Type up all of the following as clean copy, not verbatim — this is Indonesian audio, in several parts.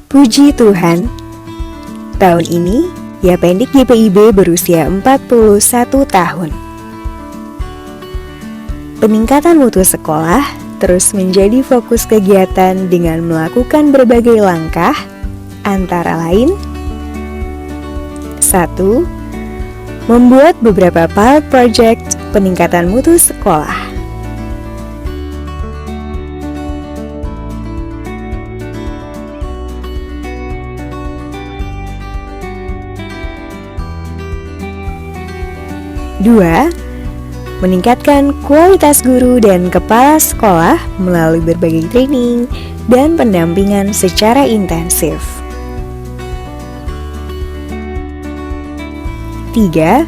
Puji Tuhan, tahun ini Yapendik GPIB berusia 41 tahun. Peningkatan mutu sekolah terus menjadi fokus kegiatan dengan melakukan berbagai langkah, antara lain 1. Membuat beberapa pilot project peningkatan mutu sekolah. 2. Meningkatkan kualitas guru dan kepala sekolah melalui berbagai training dan pendampingan secara intensif. 3.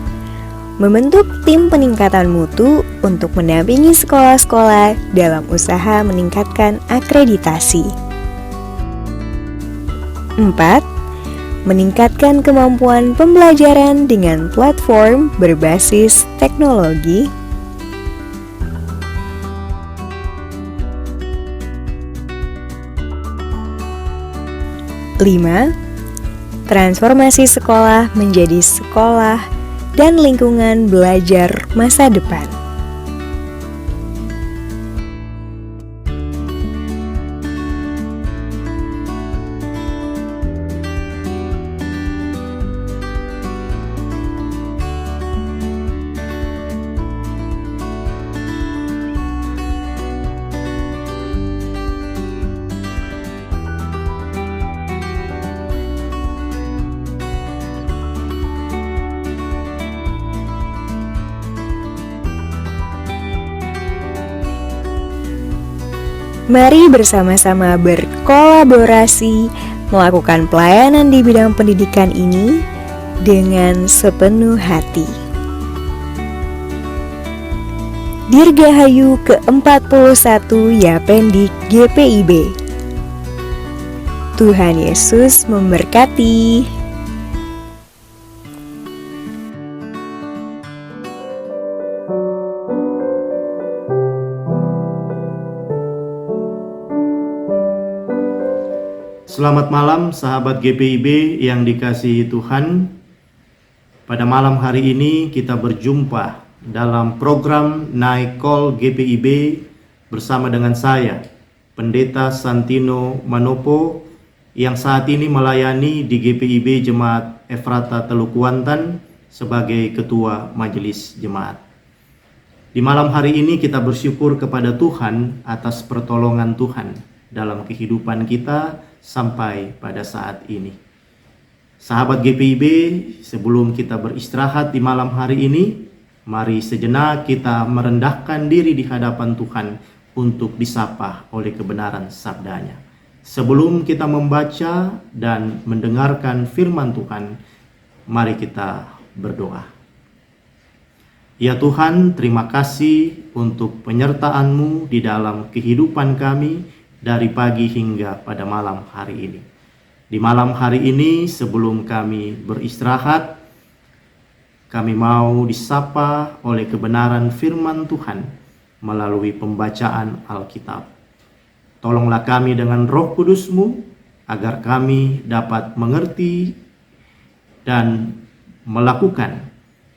Membentuk tim peningkatan mutu untuk mendampingi sekolah-sekolah dalam usaha meningkatkan akreditasi. 4. Meningkatkan kemampuan pembelajaran dengan platform berbasis teknologi. 5. Transformasi sekolah menjadi sekolah dan lingkungan belajar masa depan. Mari bersama-sama berkolaborasi melakukan pelayanan di bidang pendidikan ini dengan sepenuh hati. Dirgahayu ke-41 Yapendik GPIB. Tuhan Yesus memberkati. Selamat malam sahabat GPIB yang dikasihi Tuhan. Pada malam hari ini kita berjumpa dalam program Night Call GPIB bersama dengan saya, Pendeta Santino Manopo, yang saat ini melayani di GPIB Jemaat Efrata Teluk Kuantan sebagai Ketua Majelis Jemaat. Di malam hari ini kita bersyukur kepada Tuhan atas pertolongan Tuhan dalam kehidupan kita sampai pada saat ini. Sahabat GPIB, sebelum kita beristirahat di malam hari ini, mari sejenak kita merendahkan diri di hadapan Tuhan untuk disapa oleh kebenaran sabdanya. Sebelum kita membaca dan mendengarkan firman Tuhan, mari kita berdoa. Ya Tuhan, terima kasih untuk penyertaan-Mu di dalam kehidupan kami dari pagi hingga pada malam hari ini. Di malam hari ini sebelum kami beristirahat, kami mau disapa oleh kebenaran firman Tuhan melalui pembacaan Alkitab. Tolonglah kami dengan Roh Kudus-Mu agar kami dapat mengerti dan melakukan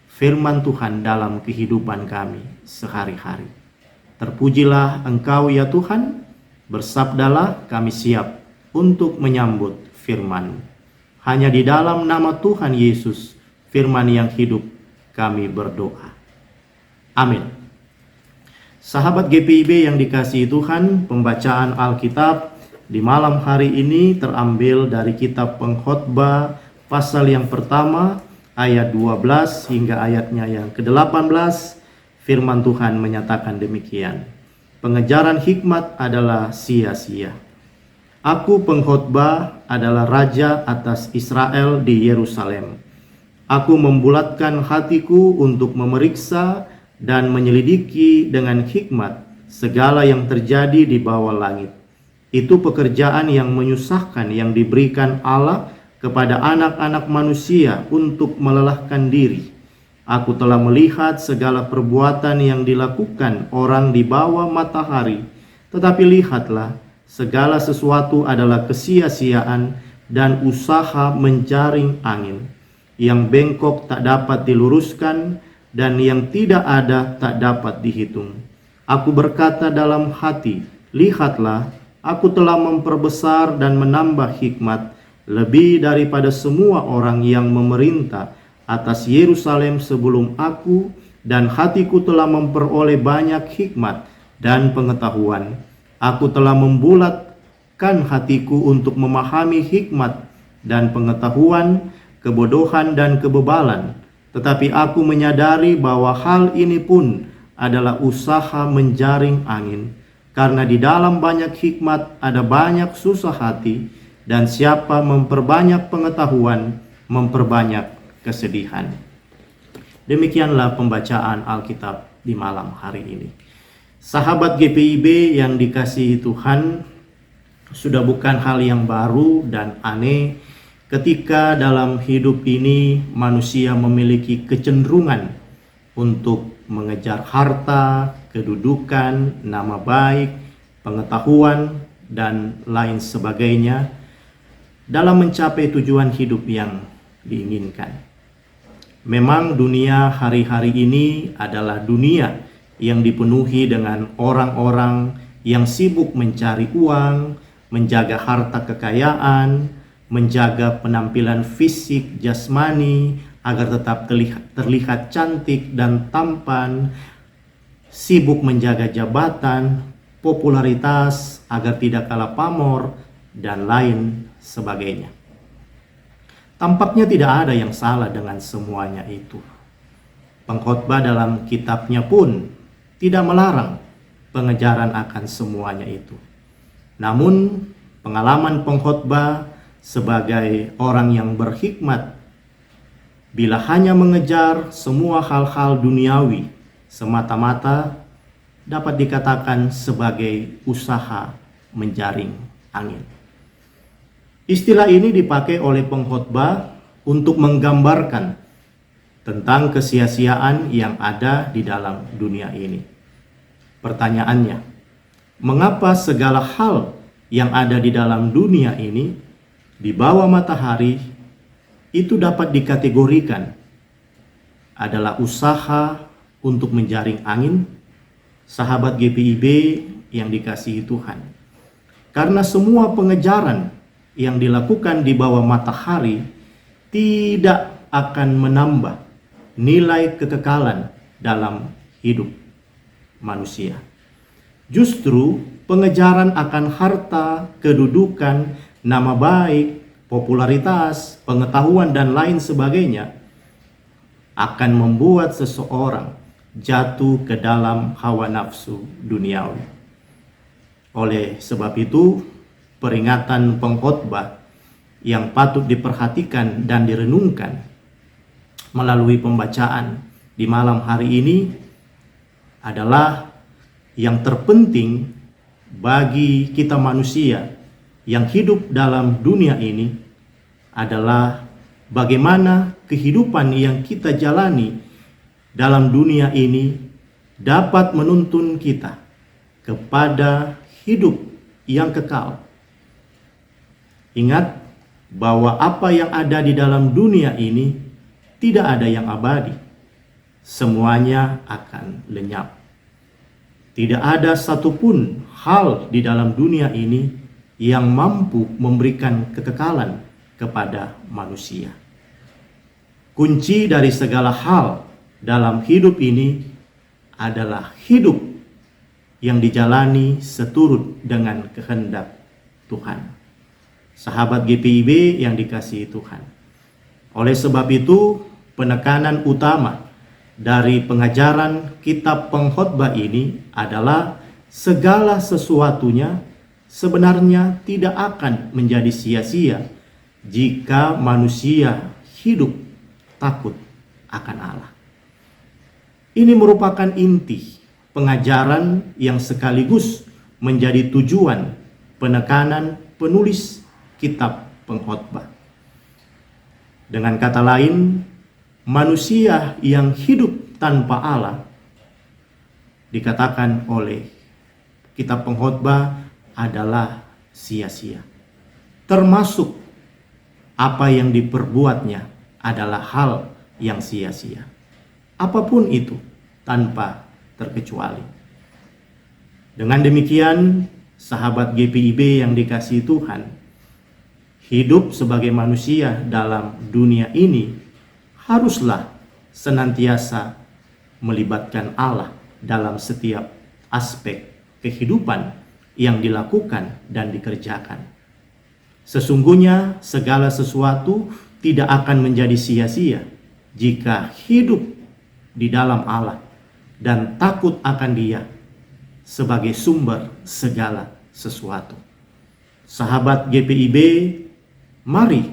firman Tuhan dalam kehidupan kami sehari-hari. Terpujilah Engkau ya Tuhan. Bersabdalah, kami siap untuk menyambut firman. Hanya di dalam nama Tuhan Yesus, firman yang hidup, kami berdoa. Amin. Sahabat GPIB yang dikasihi Tuhan, pembacaan Alkitab di malam hari ini terambil dari kitab Pengkhotbah pasal yang pertama, ayat 12 hingga ayatnya yang ke-18. Firman Tuhan menyatakan demikian. Pengejaran hikmat adalah sia-sia. Aku pengkhotbah adalah raja atas Israel di Yerusalem. Aku membulatkan hatiku untuk memeriksa dan menyelidiki dengan hikmat segala yang terjadi di bawah langit. Itu pekerjaan yang menyusahkan yang diberikan Allah kepada anak-anak manusia untuk melelahkan diri. Aku telah melihat segala perbuatan yang dilakukan orang di bawah matahari. Tetapi lihatlah, segala sesuatu adalah kesia-siaan dan usaha menjaring angin. Yang bengkok tak dapat diluruskan, dan yang tidak ada tak dapat dihitung. Aku berkata dalam hati, lihatlah, aku telah memperbesar dan menambah hikmat lebih daripada semua orang yang memerintah atas Yerusalem sebelum aku, dan hatiku telah memperoleh banyak hikmat dan pengetahuan. Aku telah membulatkan hatiku untuk memahami hikmat dan pengetahuan, kebodohan dan kebebalan. Tetapi aku menyadari bahwa hal ini pun adalah usaha menjaring angin. Karena di dalam banyak hikmat ada banyak susah hati, dan siapa memperbanyak pengetahuan, memperbanyak kesedihan. Demikianlah pembacaan Alkitab di malam hari ini. Sahabat GPIB yang dikasihi Tuhan, sudah bukan hal yang baru dan aneh ketika dalam hidup ini manusia memiliki kecenderungan untuk mengejar harta, kedudukan, nama baik, pengetahuan, dan lain sebagainya dalam mencapai tujuan hidup yang diinginkan. Memang dunia hari-hari ini adalah dunia yang dipenuhi dengan orang-orang yang sibuk mencari uang, menjaga harta kekayaan, menjaga penampilan fisik jasmani agar tetap terlihat cantik dan tampan, sibuk menjaga jabatan, popularitas agar tidak kalah pamor, dan lain sebagainya. Tampaknya tidak ada yang salah dengan semuanya itu. Pengkhotbah dalam kitabnya pun tidak melarang pengejaran akan semuanya itu. Namun pengalaman pengkhotbah sebagai orang yang berhikmat, bila hanya mengejar semua hal-hal duniawi semata-mata, dapat dikatakan sebagai usaha menjaring angin. Istilah ini dipakai oleh pengkhotbah untuk menggambarkan tentang kesia-siaan yang ada di dalam dunia ini. Pertanyaannya, mengapa segala hal yang ada di dalam dunia ini di bawah matahari itu dapat dikategorikan adalah usaha untuk menjaring angin? Sahabat GPIB yang dikasihi Tuhan, karena semua pengejaran yang dilakukan di bawah matahari tidak akan menambah nilai kekekalan dalam hidup manusia. Justru pengejaran akan harta, kedudukan, nama baik, popularitas, pengetahuan, dan lain sebagainya akan membuat seseorang jatuh ke dalam hawa nafsu duniawi. Oleh sebab itu, peringatan pengkhotbah yang patut diperhatikan dan direnungkan melalui pembacaan di malam hari ini adalah yang terpenting bagi kita manusia yang hidup dalam dunia ini adalah bagaimana kehidupan yang kita jalani dalam dunia ini dapat menuntun kita kepada hidup yang kekal. Ingat bahwa apa yang ada di dalam dunia ini tidak ada yang abadi. Semuanya akan lenyap. Tidak ada satupun hal di dalam dunia ini yang mampu memberikan kekekalan kepada manusia. Kunci dari segala hal dalam hidup ini adalah hidup yang dijalani seturut dengan kehendak Tuhan. Sahabat GPIB yang dikasihi Tuhan. Oleh sebab itu, penekanan utama dari pengajaran kitab pengkhotbah ini adalah segala sesuatunya sebenarnya tidak akan menjadi sia-sia jika manusia hidup takut akan Allah. Ini merupakan inti pengajaran yang sekaligus menjadi tujuan penekanan penulis kitab pengkhotbah. Dengan kata lain, manusia yang hidup tanpa Allah dikatakan oleh kitab pengkhotbah adalah sia-sia. Termasuk apa yang diperbuatnya adalah hal yang sia-sia. Apapun itu, tanpa terkecuali. Dengan demikian, sahabat GPIB yang dikasihi Tuhan, hidup sebagai manusia dalam dunia ini haruslah senantiasa melibatkan Allah dalam setiap aspek kehidupan yang dilakukan dan dikerjakan. Sesungguhnya segala sesuatu tidak akan menjadi sia-sia jika hidup di dalam Allah dan takut akan Dia sebagai sumber segala sesuatu. Sahabat GPIB, mari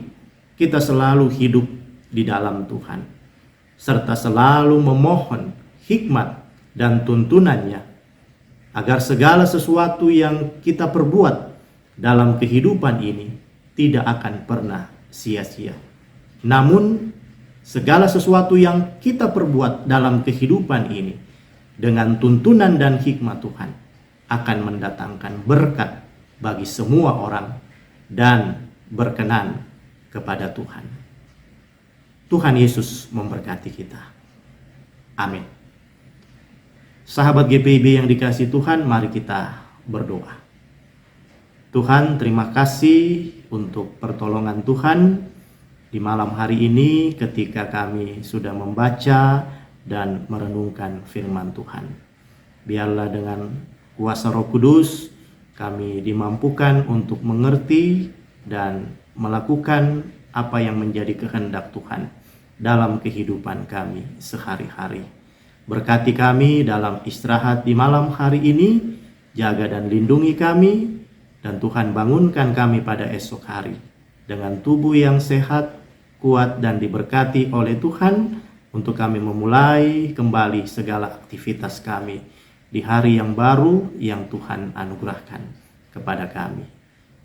kita selalu hidup di dalam Tuhan, serta selalu memohon hikmat dan tuntunannya, agar segala sesuatu yang kita perbuat dalam kehidupan ini tidak akan pernah sia-sia. Namun, segala sesuatu yang kita perbuat dalam kehidupan ini dengan tuntunan dan hikmat Tuhan akan mendatangkan berkat bagi semua orang dan berkenan kepada Tuhan. Tuhan Yesus memberkati kita. Amin. Sahabat GPIB yang dikasihi Tuhan, mari kita berdoa. Tuhan, terima kasih untuk pertolongan Tuhan di malam hari ini ketika kami sudah membaca dan merenungkan firman Tuhan. Biarlah dengan kuasa Roh Kudus kami dimampukan untuk mengerti dan melakukan apa yang menjadi kehendak Tuhan dalam kehidupan kami sehari-hari. Berkati kami dalam istirahat di malam hari ini, jaga dan lindungi kami, dan Tuhan bangunkan kami pada esok hari dengan tubuh yang sehat, kuat dan diberkati oleh Tuhan untuk kami memulai kembali segala aktivitas kami di hari yang baru yang Tuhan anugerahkan kepada kami.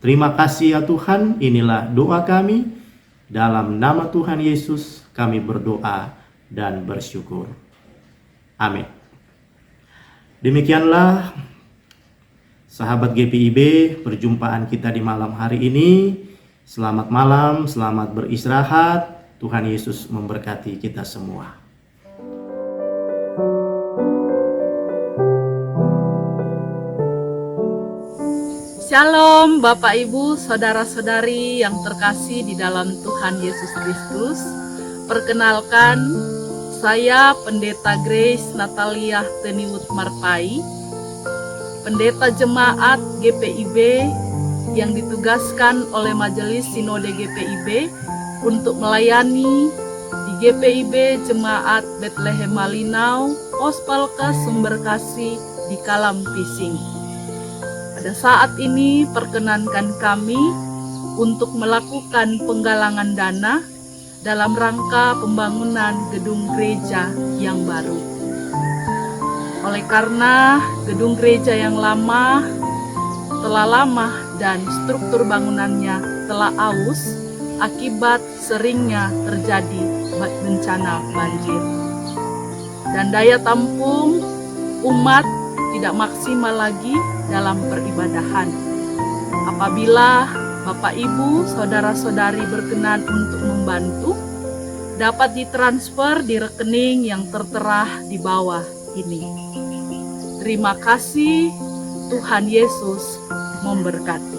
Terima kasih ya Tuhan, inilah doa kami. Dalam nama Tuhan Yesus kami berdoa dan bersyukur. Amin. Demikianlah sahabat GPIB, perjumpaan kita di malam hari ini. Selamat malam, selamat beristirahat. Tuhan Yesus memberkati kita semua. Shalom Bapak Ibu, Saudara-saudari yang terkasih di dalam Tuhan Yesus Kristus. Perkenalkan, saya Pendeta Grace Natalia Teniwut Marpai, Pendeta Jemaat GPIB yang ditugaskan oleh Majelis Sinode GPIB untuk melayani di GPIB Jemaat Bethlehem Malinau, Pos Palkes Sumberkasih di Kalam Pising. Pada saat ini perkenankan kami untuk melakukan penggalangan dana dalam rangka pembangunan gedung gereja yang baru. Oleh karena gedung gereja yang lama telah lama dan struktur bangunannya telah aus akibat seringnya terjadi bencana banjir. Dan daya tampung umat tidak maksimal lagi dalam peribadahan. Apabila Bapak Ibu, Saudara-saudari berkenan untuk membantu, dapat ditransfer di rekening yang tertera di bawah ini. Terima kasih, Tuhan Yesus memberkati.